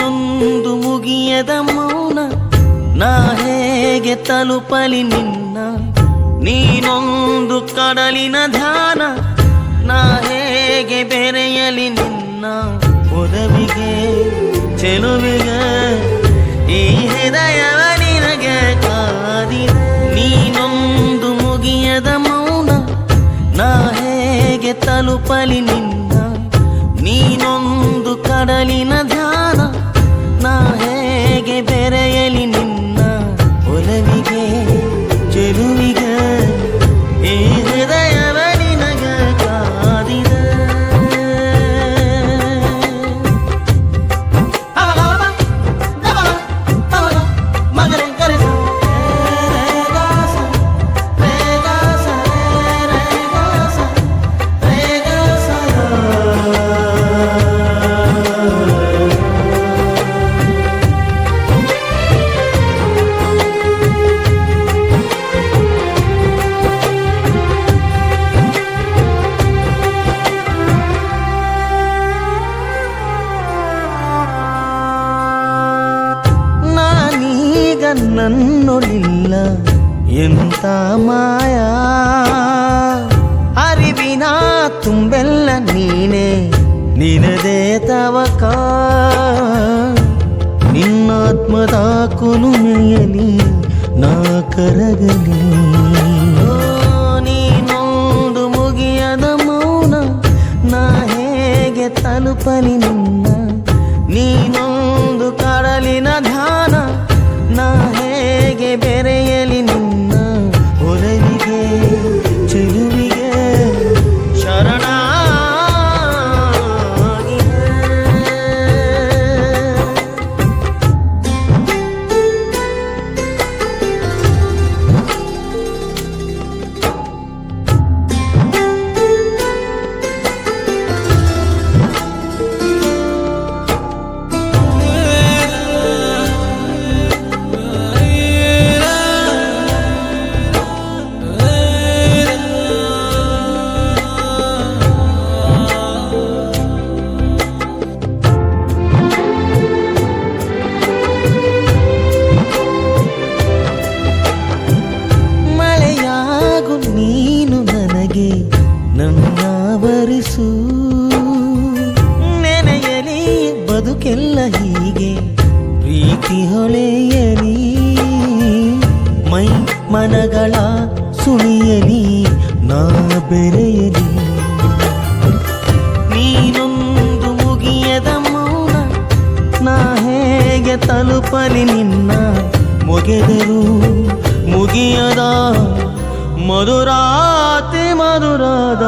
ನೀನೊಂದು ಮುಗಿಯದ ಮೌನ ನಾ ಹೇಗೆ ತಲುಪಲಿ ನಿನ್ನ ನೀನೊಂದು ಕಡಲಿನ ಧ್ಯಾನ ನಾ ಹೇಗೆ ಬೆರೆಯಲಿ ನಿನ್ನ ಒಲವಿಗೆ ಚೆಲುವಿಗೆ ಈ ಹೃದಯವ ನಿನಗೆ ಕಾದಿದೆ ನೀನೊಂದು ಮುಗಿಯದ ಮೌನ ನಾ ಹೇಗೆ ತಲುಪಲಿ ನಿನ್ನ ನೀನೊಂದು ಕಡಲಿನ ಧ್ಯಾನ ನಾ ಹೇಗೆ ಬೆರೆಯಲಿ ನಿನ್ನ ಒಲವಿಗೆ ಚೆಲುವಿಗೆ ಈ ಹೃದಯವ ನಿನಗೆ ಕಾದಿದೆ ನನ್ನೊಳಿಲ್ಲ ಎಂತ ಮಾಯಾ ಅರಿವಿನ ತುಂಬೆಲ್ಲ ನೀನೆ ನಿನದೇ ತವಕ ನಿನ್ನಾತ್ಮದ ಕುಲುಮೆಯಲಿ ನಾ ಕರಗಲಿ ನೀನೊಂದು ಮುಗಿಯದ ಮೌನ ನಾ ಹೇಗೆ ತಲುಪಲಿ ನಿನ್ನ ನೀನೊಂದು ಕಡಲಿನ ಧ್ಯಾನ ನಾ ಹೇಗೆ ಬೆರೆಯಲಿ ನಿನ್ನ ಒಲವಿಗೆ ಚೆಲುವಿಗೆ ಶರಣ ನೀನು ನನಗೆ ನನ್ನಾವರಿಸು ನೆನೆಯಲಿ ಬದುಕೆಲ್ಲ ಹೀಗೆ ಪ್ರೀತಿ ಹೊಳೆಯಲಿ ಮೈ ಮನಗಳ ಸುಳಿಯಲಿ ನಾ ಬೆರೆಯಲಿ ನೀನೊಂದು ಮುಗಿಯದ ಮೌನ ನಾ ಹೇಗೆ ತಲುಪಲಿ ನಿನ್ನ ಮುಗಿದರು ಮುಗಿಯದ ಮಧುರಾತಿ ಮಧುರಾದ